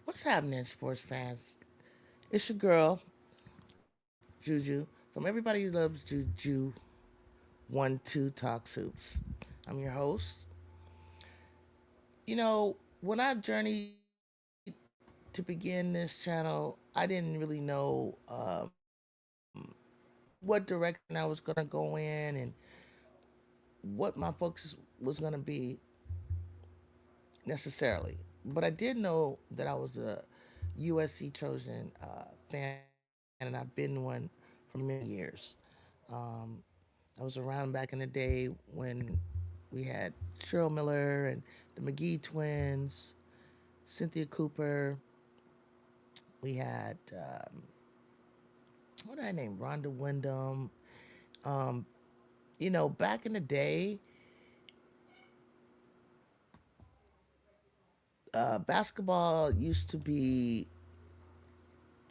What's happening, sports fans? It's your girl, Juju, from Everybody Who Loves Juju 1-2 Talk Soups. I'm your host. When I journeyed to begin this channel, I didn't really know what direction I was going to go in and what my focus was going to be necessarily. But I did know that I was a USC Trojan fan, and I've been one for many years. Um, I was around back in the day when we had Cheryl Miller and the McGee twins, Cynthia Cooper. We had, what did I name? Rhonda Wyndham. Um, back in the day, basketball used to be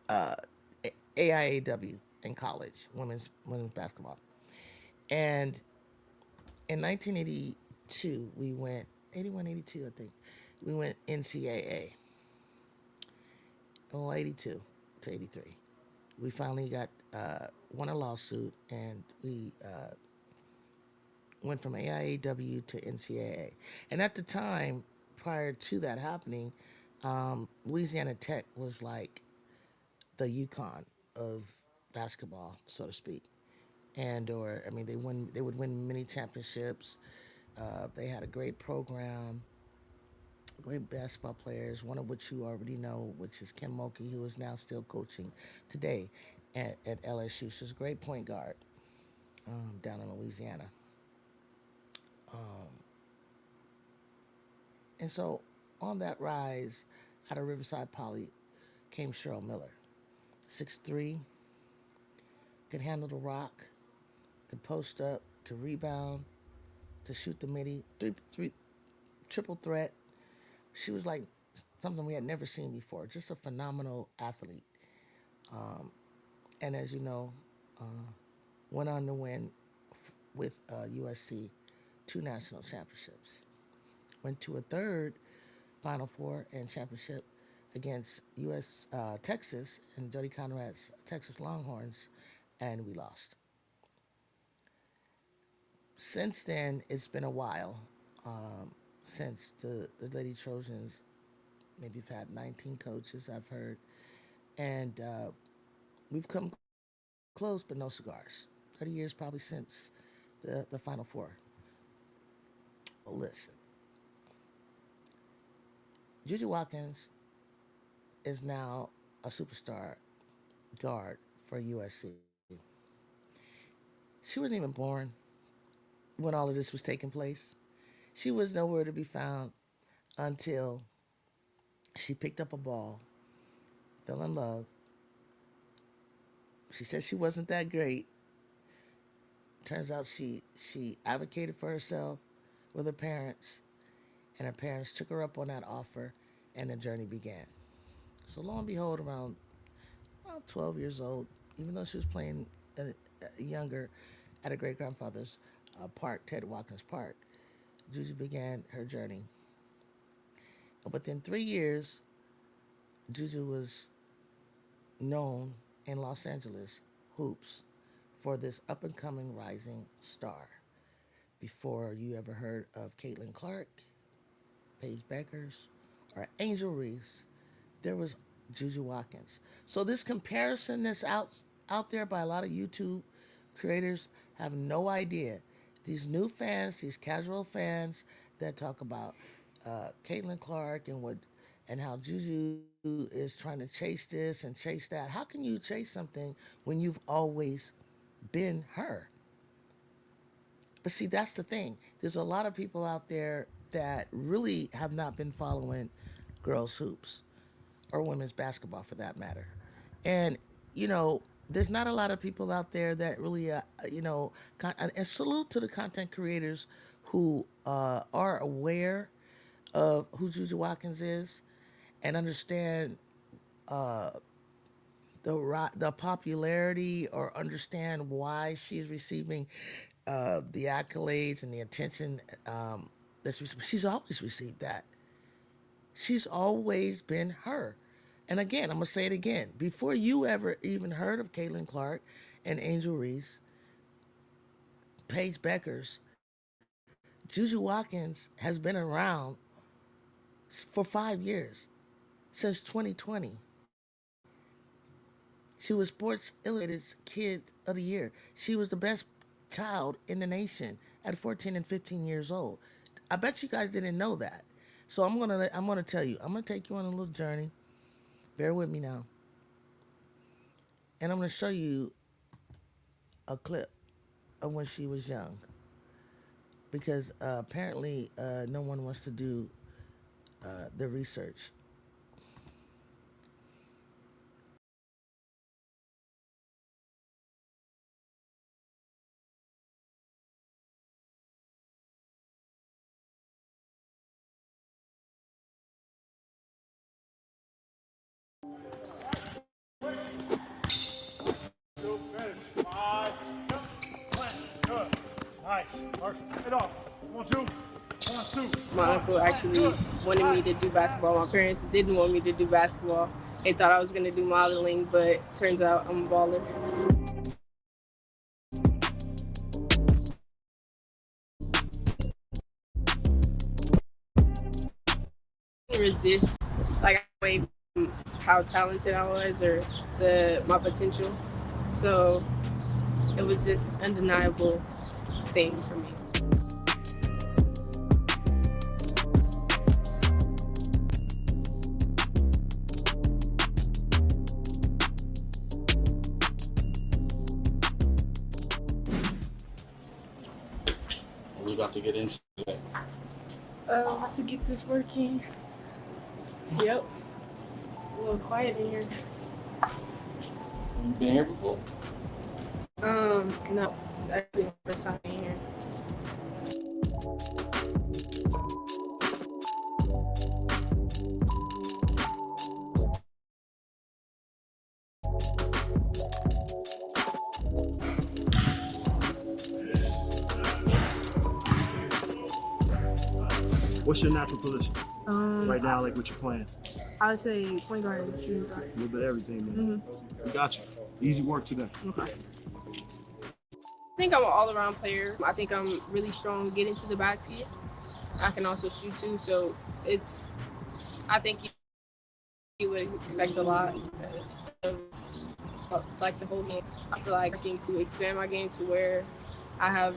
uh, AIAW in college, women's basketball. And in 1982, we went 81, 82, I think. We went NCAA. Oh, 82 to 83. We finally got won a lawsuit, and we went from AIAW to NCAA. And at the time, prior to that happening, Louisiana Tech was like the Yukon of basketball, so to speak. And or I mean, they would win many championships. They had a great program, great basketball players. One of which you already know, which is Kim Mulkey, who is now still coaching today at LSU. She's a great point guard down in Louisiana. Um, and so on that rise, out of Riverside Poly came Cheryl Miller, 6'3", could handle the rock, could post up, could rebound, could shoot the midi, three, triple threat. She was like something we had never seen before. Just a phenomenal athlete. Um, and as you know, uh, went on to win with USC 2 national championships. Went to a third Final Four and championship against Texas and Jody Conrad's Texas Longhorns, and we lost. Since then, it's been a while since the Lady Trojans. Maybe have had 19 coaches, I've heard, and we've come close, but no cigars. 30 years probably since the Final Four. Well, listen, Juju Watkins is now a superstar guard for USC. She wasn't even born when all of this was taking place. She was nowhere to be found until she picked up a ball, fell in love. She said she wasn't that great. Turns out she advocated for herself with her parents, and her parents took her up on that offer, and the journey began. So lo and behold, around 12 years old, even though she was playing younger at a great grandfather's park, Ted Watkins Park, Juju began her journey. And within 3 years, Juju was known in Los Angeles hoops for this up and coming rising star. Before you ever heard of Caitlin Clark, Paige Beckers, or Angel Reese, there was Juju Watkins. So this comparison that's out there by a lot of YouTube creators have no idea. These new fans, these casual fans that talk about Caitlin Clark and what and how Juju is trying to chase this and chase that. How can you chase something when you've always been her? But see, that's the thing. There's a lot of people out there that really have not been following girls hoops or women's basketball for that matter. And, you know, there's not a lot of people out there that really, and salute to the content creators who are aware of who Juju Watkins is and understand uh, the popularity or understand why she's receiving the accolades and the attention she's always received that. She's always been her. And again, I'm gonna say it again. Before you ever even heard of Caitlin Clark and Angel Reese, Paige Beckers, Juju Watkins has been around for 5 years, since 2020. She was Sports Illustrated's Kid of the Year. She was the best child in the nation at 14 and 15 years old. I bet you guys didn't know that. So I'm gonna tell you. I'm gonna take you on a little journey. Bear with me now, and I'm gonna show you a clip of when she was young because apparently no one wants to do the research. Nice. Perfect. Head off. 1, 2. 1, 2. My uncle actually wanted me to do basketball. My parents didn't want me to do basketball. They thought I was going to do modeling, but turns out I'm a baller. Resist, like, away from how talented I was or my potential. So it was just undeniable thing for me. We about to get into it. About to get this working. Yep. It's a little quiet in here. You been here before? No. It's actually my first time in here. What's your natural position right now, like what you're playing? I would say point guard and shooting guard. A little bit of everything, man. We got you. Easy work today. Okay. I think I'm an all-around player. I think I'm really strong getting to the basket. I can also shoot too, so I think you would expect a lot of, like, the whole game. I feel like working to expand my game to where I have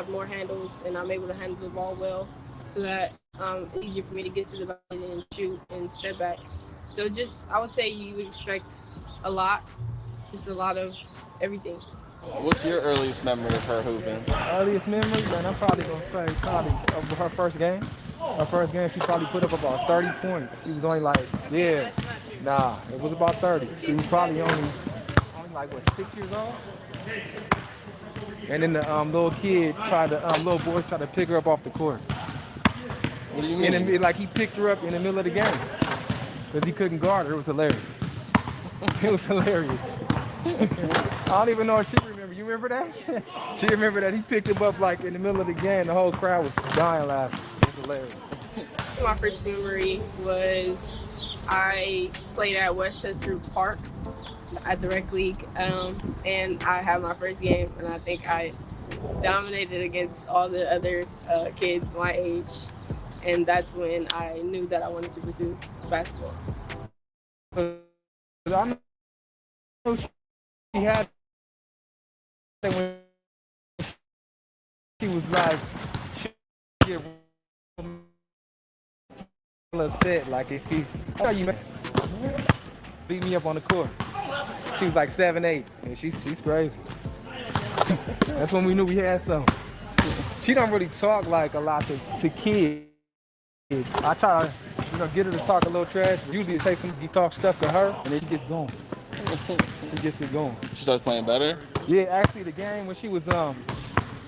more handles, and I'm able to handle the ball well, so that it's easier for me to get to the basket and shoot and step back. So I would say you would expect a lot, just a lot of everything. What's your earliest memory of her hooping? Earliest memory, man, I'm probably gonna say of her first game. Her first game, she probably put up about 30 points. She was only like, it was about 30. She was probably only like, 6 years old? And then the little boy tried to pick her up off the court. What do you mean? And he picked her up in the middle of the game because he couldn't guard her. It was hilarious. It was hilarious. I don't even know if she remember. You remember that? She remembered that he picked him up like in the middle of the game. The whole crowd was dying laughing. It was hilarious. My first memory was I played at Westchester Park at the rec league, and I had my first game, and I think I dominated against all the other kids my age, and that's when I knew that I wanted to pursue basketball. I know she had when she was like get real upset, like if he, oh, you beat me up on the court. She was like 7'8", and she's crazy. That's when we knew we had something. She don't really talk like a lot to kids. I try to, get her to talk a little trash. Usually it takes you talk stuff to her, and then she gets going. She gets it going. She started playing better? Yeah, actually the game when she was,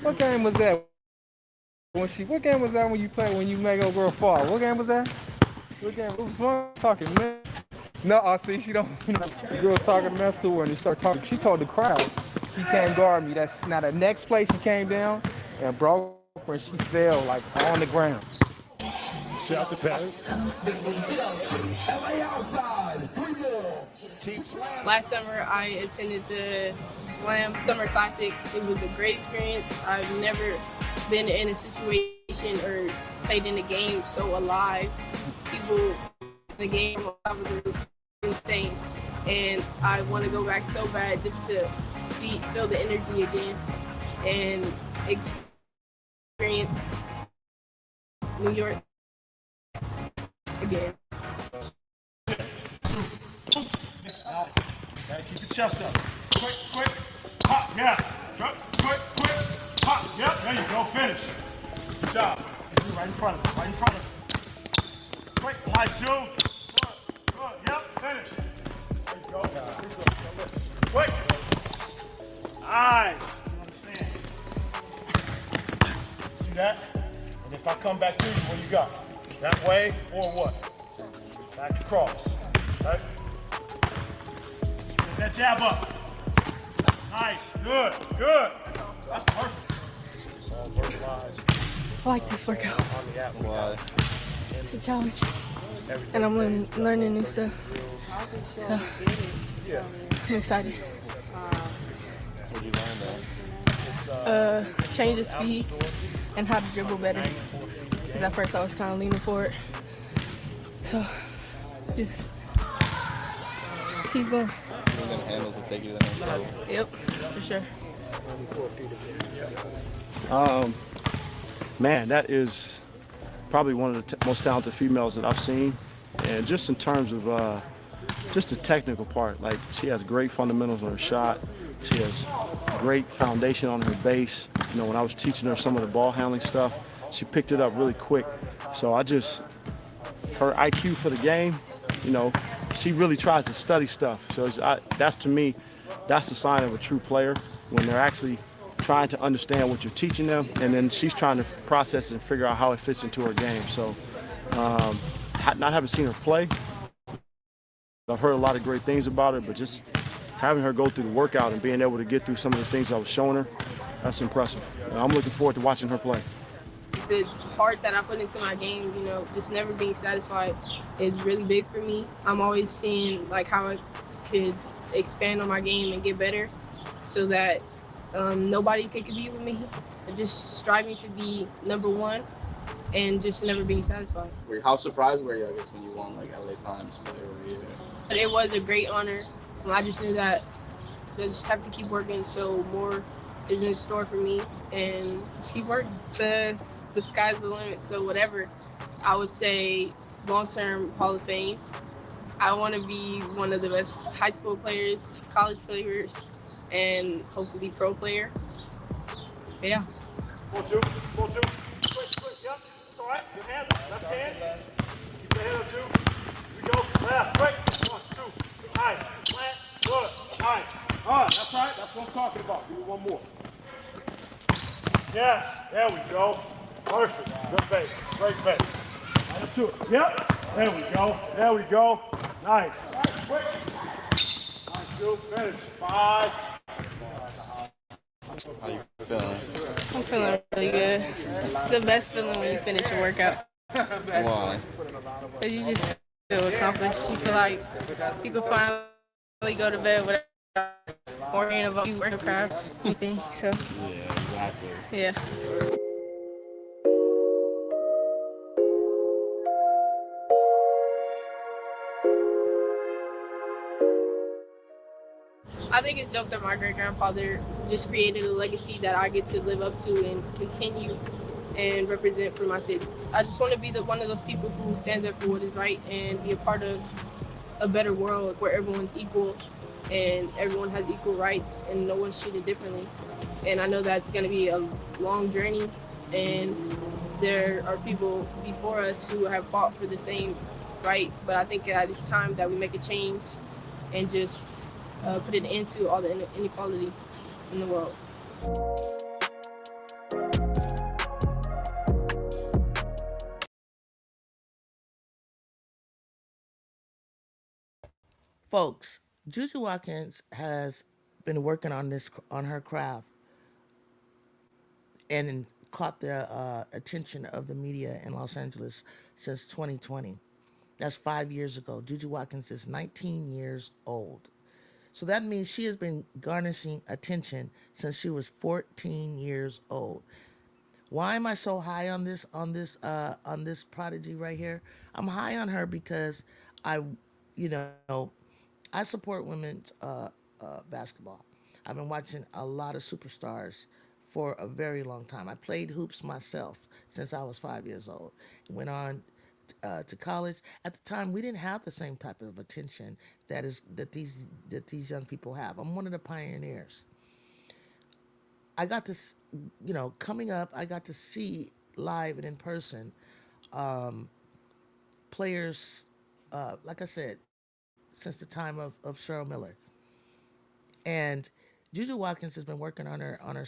what game was that? What game was that when you make old girl fall? What game was that? What game? It was one talking, man. No, see, she don't, the girl's talking mess to her and they start talking. She told the crowd she can't guard me. That's now the next play she came down and broke her and she fell like on the ground. Shout to Patty. Last summer, I attended the Slam Summer Classic. It was a great experience. I've never been in a situation or played in a game so alive. People in the game was insane. And I want to go back so bad just to feel the energy again and experience New York again. Keep your chest up. Quick, pop, yeah. Quick, pop, yep. There you go, finish. Good job. Right in front of it, Quick, nice shoe. Good, yep, finish. There you go. Quick. Nice. You understand? See that? And if I come back to you, what you got? That way or what? Back across, right? Get that jab up. Nice, good. That's perfect. It's all verbalized. I like this workout. Why? It's a challenge. And I'm learning new stuff. So I'm excited. What did you learn though? Change the speed and how to dribble better. Because at first I was kind of leaning forward. So just keep going. And then handles will take you to the next level. Yep, for sure. Man, that is probably one of the most talented females that I've seen. And just in terms of just the technical part, like she has great fundamentals on her shot. She has great foundation on her base. When I was teaching her some of the ball handling stuff, she picked it up really quick. So her IQ for the game, she really tries to study stuff. So that's to me, that's the sign of a true player, when they're actually trying to understand what you're teaching them, and then she's trying to process and figure out how it fits into her game. So not having seen her play, I've heard a lot of great things about her, but just having her go through the workout and being able to get through some of the things I was showing her, that's impressive. And I'm looking forward to watching her play. The heart that I put into my game, just never being satisfied is really big for me. I'm always seeing how I could expand on my game and get better so that nobody could compete with me. Just striving to be number one and just never being satisfied. How surprised were you, I guess, when you won LA Times Player of the Year? But it was a great honor. I just knew that I just have to keep working, so more is in store for me, and just keep working. The sky's the limit, so whatever. I would say long-term Hall of Fame. I want to be one of the best high school players, college players, and hopefully pro player. Yeah. 4-2. Quick, yep. It's all right. Good hand. Left hand. Keep the hand up, Juju. Here we go. Left, quick. 1, 2. Nice. Plant. Good. Nice. All right, that's right. That's what I'm talking about. Do one more. Yes. There we go. Perfect. Good base. Great base. Right to it. Yep. There we go. Nice. Quick. Nice, Juju. Finish. 5. How you feeling? I'm feeling really good. It's the best feeling when you finish a workout. Why? Because you just feel accomplished. You feel like you can finally go to bed without worrying about you working craft, anything. So, Yeah, exactly. yeah. I think it's dope that my great-grandfather just created a legacy that I get to live up to and continue and represent for my city. I just want to be the one of those people who stands up for what is right and be a part of a better world where everyone's equal and everyone has equal rights and no one's treated differently. And I know that's going to be a long journey, and there are people before us who have fought for the same right. But I think it's time that we make a change and just put an end to all the inequality in the world. Folks, Juju Watkins has been working on this on her craft and caught the attention of the media in Los Angeles since 2020. That's 5 years ago. Juju Watkins is 19 years old. So that means she has been garnishing attention since she was 14 years old. Why am I so high on this prodigy right here? I'm high on her because I, you know, I support women's basketball. I've been watching a lot of superstars for a very long time. I played hoops myself since I was 5 years old. Went on to college. At the time, we didn't have the same type of attention that these young people have. I'm one of the pioneers. I got to, coming up, I got to see live and in person um, players, like I said, since the time of Cheryl Miller. And Juju Watkins has been working on her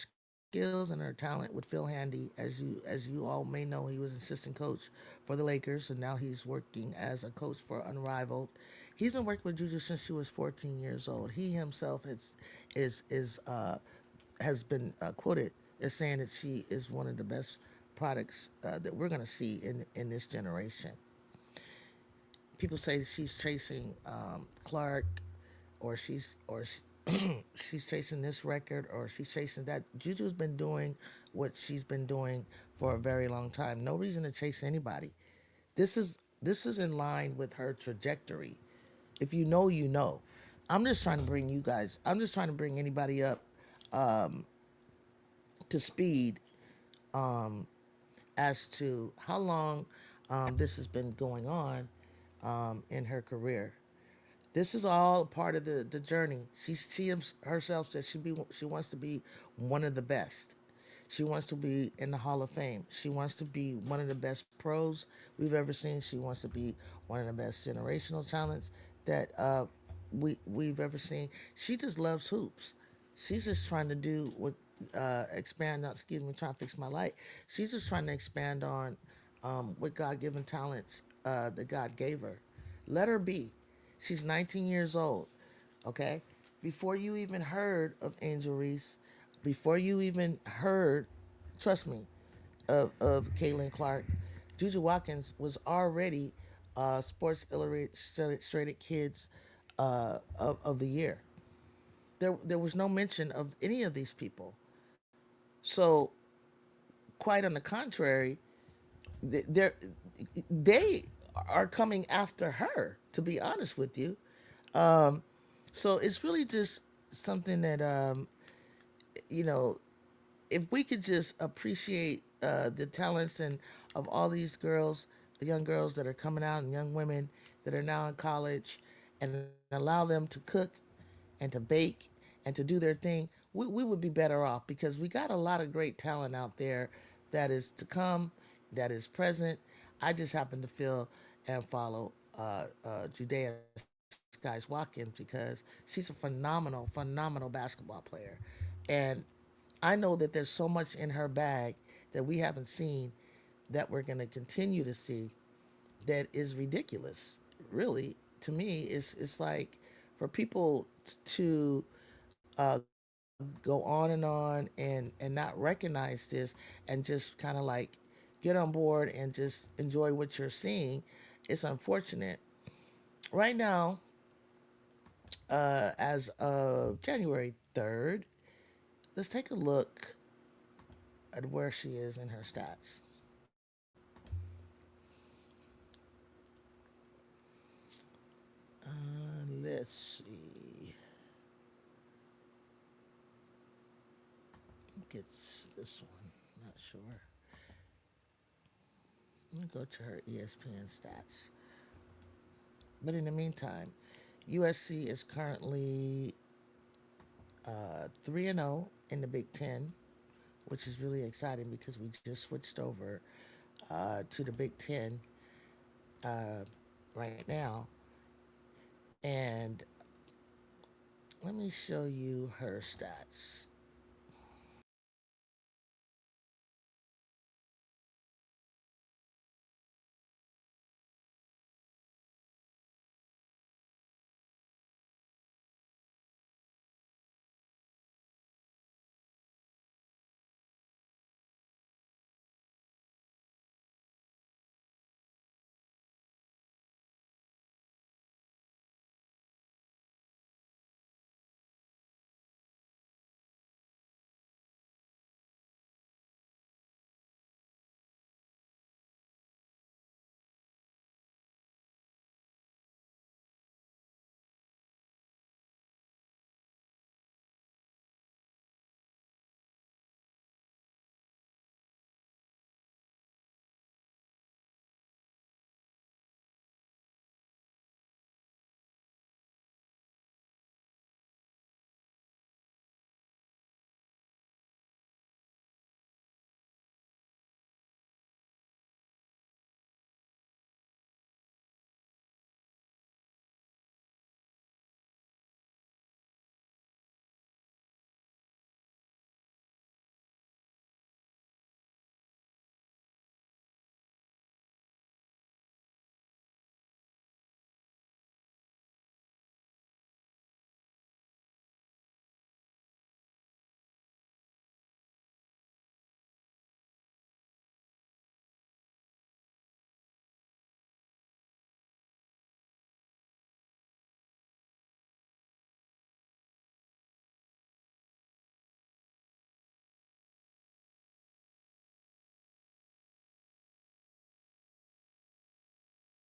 skills and her talent with Phil Handy. As you all may know, he was assistant coach for the Lakers, and now he's working as a coach for Unrivaled. He's been working with Juju since she was 14 years old. He himself is has been quoted as saying that she is one of the best products that we're going to see in this generation. People say she's chasing Clark, or she's chasing this record, or she's chasing that. Juju's been doing what she's been doing for a very long time. No reason to chase anybody. This is in line with her trajectory. If you know, you know. I'm just trying to bring you guys. I'm just trying to bring anybody up um, to speed as to how long this has been going on in her career. This is all part of the journey. She herself says she wants to be one of the best. She wants to be in the Hall of Fame. She wants to be one of the best pros we've ever seen. She wants to be one of the best generational talents that we've ever seen. She just loves hoops. She's just trying to do what expand. Not excuse me, trying to fix my light. She's just trying to expand on what God given talents that God gave her. Let her be. She's 19 years old. Okay, before you even heard of Angel Reese, before you even heard, trust me, of Caitlin Clark, Juju Watkins was already Sports Illustrated Kids of the year. There was no mention of any of these people. So, quite on the contrary, they they are coming after her. To be honest with you, um, so it's really just something that you know if we could just appreciate the talents and of all these girls, the young girls that are coming out, and young women that are now in college, and allow them to cook and to bake and to do their thing, we would be better off because we got a lot of great talent out there that is to come, that is present. I just happen to feel and follow Judea Skies Watkins because she's a phenomenal basketball player. And I know that there's so much in her bag that we haven't seen that we're going to continue to see that is ridiculous. Really, to me, it's like for people to go on and not recognize this and just kind of like get on board and just enjoy what you're seeing. It's unfortunate. Right now, as of January 3rd, let's take a look at where she is in her stats. Let's see. I think it's this one. Not sure. Let me go to her ESPN stats. But in the meantime, USC is currently 3-0 in the Big Ten, which is really exciting because we just switched over to the Big Ten uh, right now. And let me show you her stats.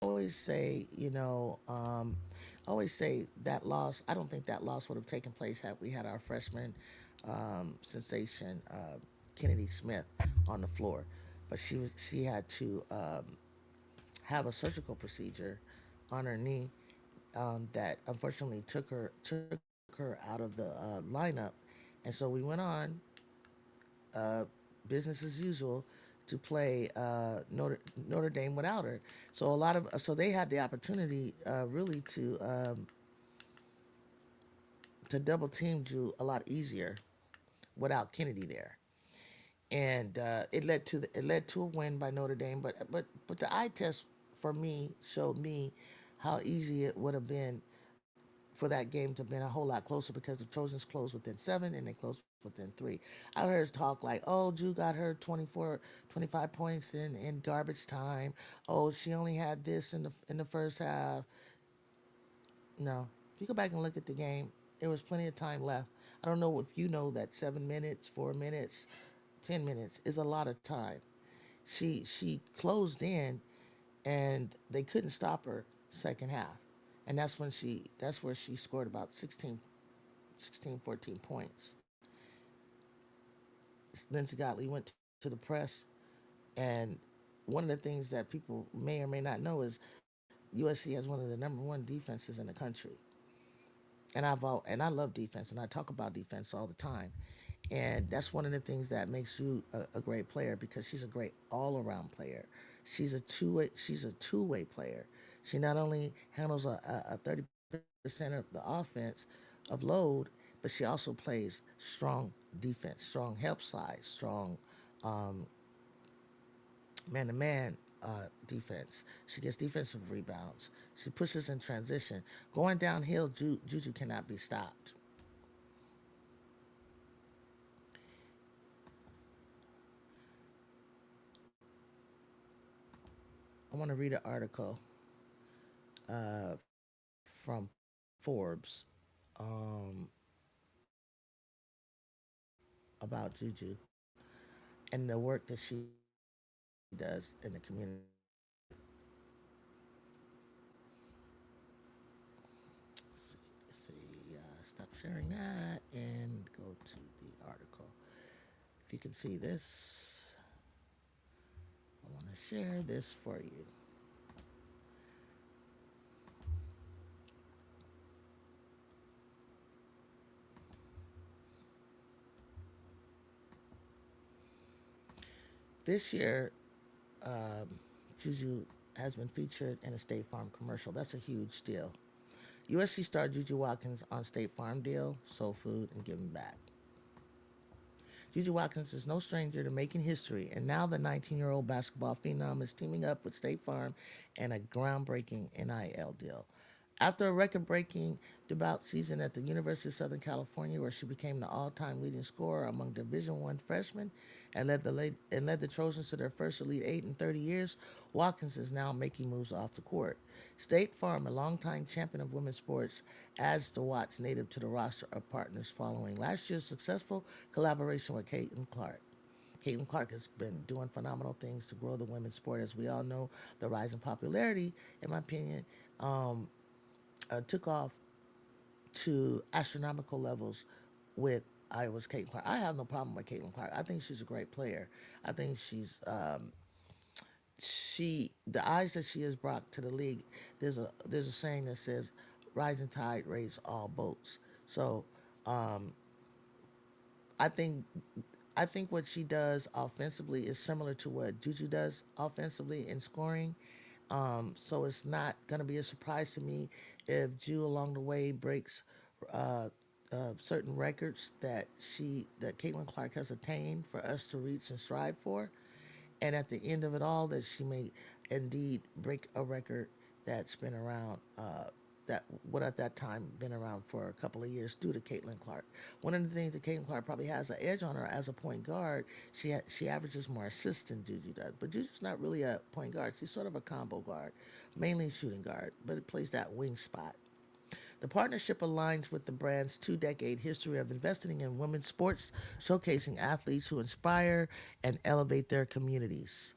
Always say, always say that loss. I don't think that loss would have taken place had we had our freshman sensation, Kennedy Smith, on the floor. But she had to have a surgical procedure on her knee that unfortunately took her out of the lineup, and so we went on uh, business as usual to play Notre Dame without her. So they had the opportunity really to double team Drew a lot easier without Kennedy there, and it led to a win by Notre Dame. But the eye test for me showed me how easy it would have been for that game to have been a whole lot closer because the Trojans closed within 7 and they closed within 3. I heard talk like, oh, Drew got her 24, 25 points in garbage time. Oh, she only had this in the first half. No. If you go back and look at the game, there was plenty of time left. I don't know if you know that 7 minutes, 4 minutes, 10 minutes is a lot of time. She closed in and they couldn't stop her second half. And that's where she scored about 14 points. Lindsey Gottlieb went to the press, and one of the things that people may or may not know is USC has one of the number one defenses in the country. And I love defense, and I talk about defense all the time. And that's one of the things that makes you a great player because she's a great all-around player. She's a two-way player. She not only handles a 30% of the offense of load, but she also plays strong defense, strong help side, strong um, man-to-man defense. She gets defensive rebounds. She pushes in transition. Going downhill, Juju cannot be stopped. I want to read an article from Forbes um, about Juju and the work that she does in the community. Stop sharing that and go to the article. If you can see this, I want to share this for you. This year, um, Juju has been featured in a State Farm commercial. That's a huge deal. USC star Juju Watkins on State Farm deal, soul food, and giving back. Juju Watkins is no stranger to making history, and now the 19-year-old basketball phenom is teaming up with State Farm in a groundbreaking NIL deal. After a record-breaking debut season at the University of Southern California, where she became the all-time leading scorer among Division One freshmen and led the Trojans to their first Elite Eight in 30 years, Watkins is now making moves off the court. State Farm, a longtime champion of women's sports, adds the Watts native to the roster of partners following last year's successful collaboration with Caitlin Clark. Caitlin Clark has been doing phenomenal things to grow the women's sport. As we all know, the rise in popularity, in my opinion, um, took off to astronomical levels with Iowa's Caitlin Clark. I have no problem with Caitlin Clark. I think she's a great player. I think the eyes that she has brought to the league. There's a saying that says, "Rising tide raises all boats." So um, I think I think what she does offensively is similar to what Juju does offensively in scoring. So it's not going to be a surprise to me if Jew along the way breaks uh, certain records that Caitlin Clark has attained for us to reach and strive for, and at the end of it all, that she may indeed break a record that's been around. That would at that time been around for a couple of years due to Caitlin Clark. One of the things that Caitlin Clark probably has an edge on her as a point guard, she averages more assists than Juju does. But Juju's not really a point guard. She's sort of a combo guard, mainly shooting guard, but it plays that wing spot. The partnership aligns with the brand's 2 decade history of investing in women's sports, showcasing athletes who inspire and elevate their communities.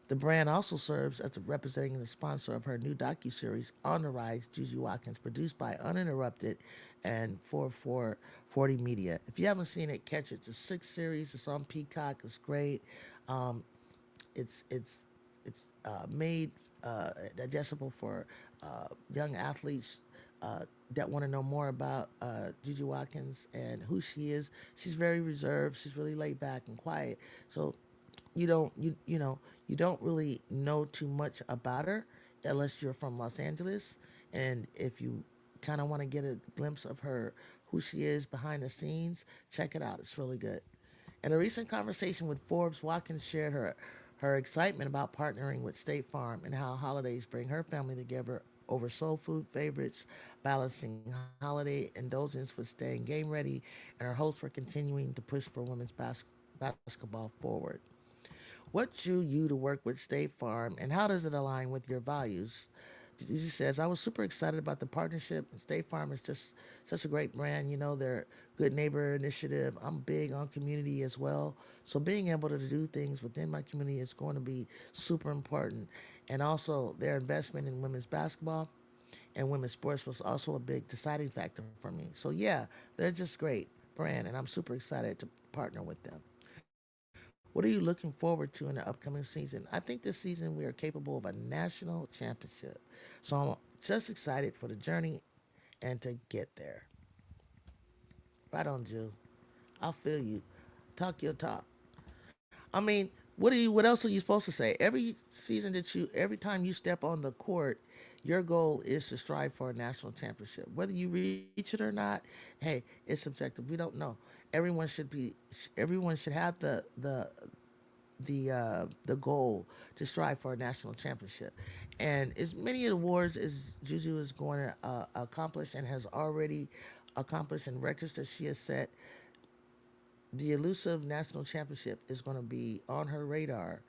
The brand also serves as representing the sponsor of her new docuseries On the Rise, Juju Watkins, produced by Uninterrupted and 4440 Media. If you haven't seen it, catch it. It's a 6 series. It's on Peacock. It's great. Um, it's made digestible for young athletes that want to know more about Juju Watkins and who she is. She's very reserved. She's really laid back and quiet. So you don't really know too much about her unless you're from Los Angeles, and if you kind of want to get a glimpse of her who she is behind the scenes, check it out. It's really good. In a recent conversation with Forbes, Watkins shared her excitement about partnering with State Farm and how holidays bring her family together over soul food favorites, balancing holiday indulgence with staying game ready, and her hopes for continuing to push for women's basketball forward. What drew you to work with State Farm, and how does it align with your values? She says, I was super excited about the partnership. State Farm is just such a great brand. You know, their Good Neighbor initiative. I'm big on community as well. So being able to do things within my community is going to be super important. And also, their investment in women's basketball and women's sports was also a big deciding factor for me. So, yeah, they're just great brand, and I'm super excited to partner with them. What are you looking forward to in the upcoming season? I think this season we are capable of a national championship. So I'm just excited for the journey and to get there. Right on, Jew. I'll feel you. Talk your talk. I mean, what else are you supposed to say? Every time you step on the court, your goal is to strive for a national championship. Whether you reach it or not, hey, it's subjective. We don't know. Everyone should be everyone should have the goal to strive for a national championship. And as many awards as Juju is going to accomplish and has already accomplished and records that she has set, the elusive national championship is going to be on her radar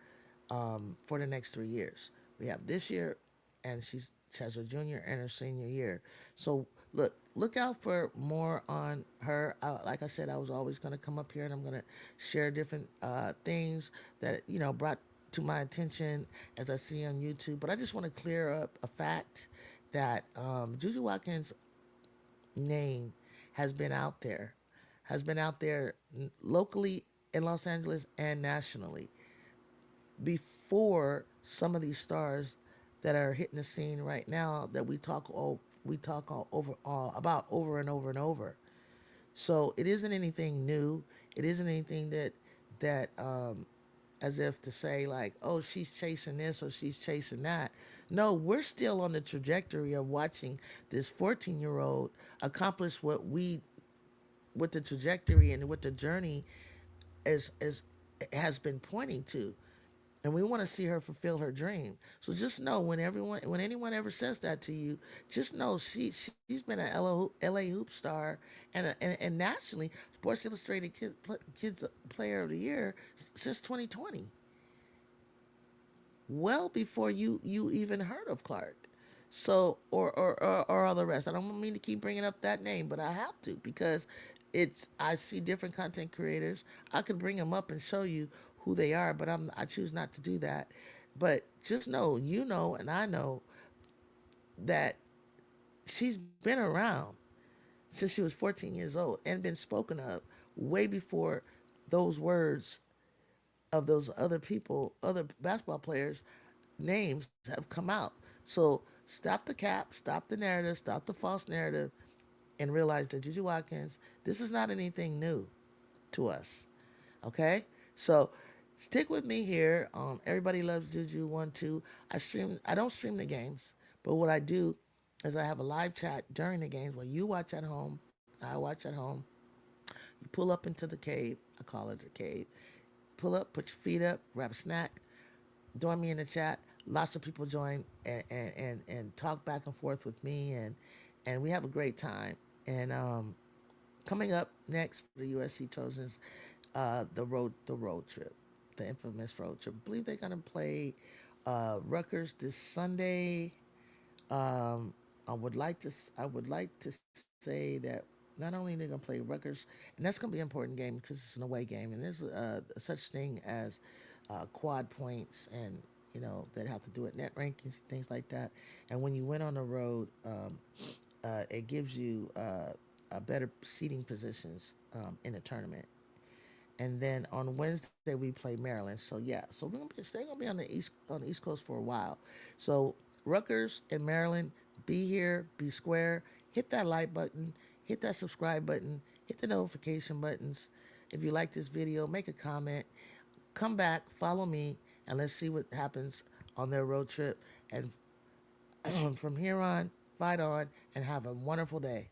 for the next 3 years. We have this year, and she has her junior and her senior year. So look out for more on her. Like I said, I was always going to come up here and I'm going to share different things that brought to my attention as I see on YouTube. But I just want to clear up a fact that Juju Watkins' name has been out there, locally in Los Angeles and nationally for some of these stars that are hitting the scene right now that we talk all over about over and over and over. So it isn't anything new. It isn't anything that as if to say like, oh, she's chasing this or she's chasing that. No, we're still on the trajectory of watching this 14-year-old accomplish what the trajectory and what the journey is has been pointing to, and we want to see her fulfill her dream. So just know when anyone ever says that to you, just know she's been an LA hoop star and nationally Sports Illustrated Kids Player of the Year since 2020, well before you even heard of Clark. So or all the rest. I don't mean to keep bringing up that name, but I have to because I see different content creators. I could bring them up and show you who they are, but I choose not to do that. But just know, you know, and I know that she's been around since she was 14 years old and been spoken of way before those words of those other people, other basketball players' names have come out. So stop the cap, stop the narrative, stop the false narrative, and realize that Juju Watkins, this is not anything new to us. Okay? So stick with me here. Everybody loves Juju 1 2. I don't stream the games, but what I do is I have a live chat during the games where you watch at home, I watch at home. You pull up into the cave. I call it the cave. Pull up, put your feet up, grab a snack, join me in the chat. Lots of people join and talk back and forth with me, and we have a great time. And coming up next for the USC Trojans, the road trip, the infamous road trip. I believe they're gonna play Rutgers this Sunday. Um, I would like to say that not only they're gonna play Rutgers, and that's gonna be an important game because it's an away game, and there's such thing as quad points, and that have to do with net rankings, things like that. And when you win on the road, it gives you a better seating positions in the tournament. And then on Wednesday we play Maryland. So yeah, so they're gonna be on the East Coast for a while. So Rutgers and Maryland, be here, be square. Hit that like button, hit that subscribe button, hit the notification buttons. If you like this video, make a comment. Come back, follow me, and let's see what happens on their road trip. And from here on, fight on, and have a wonderful day.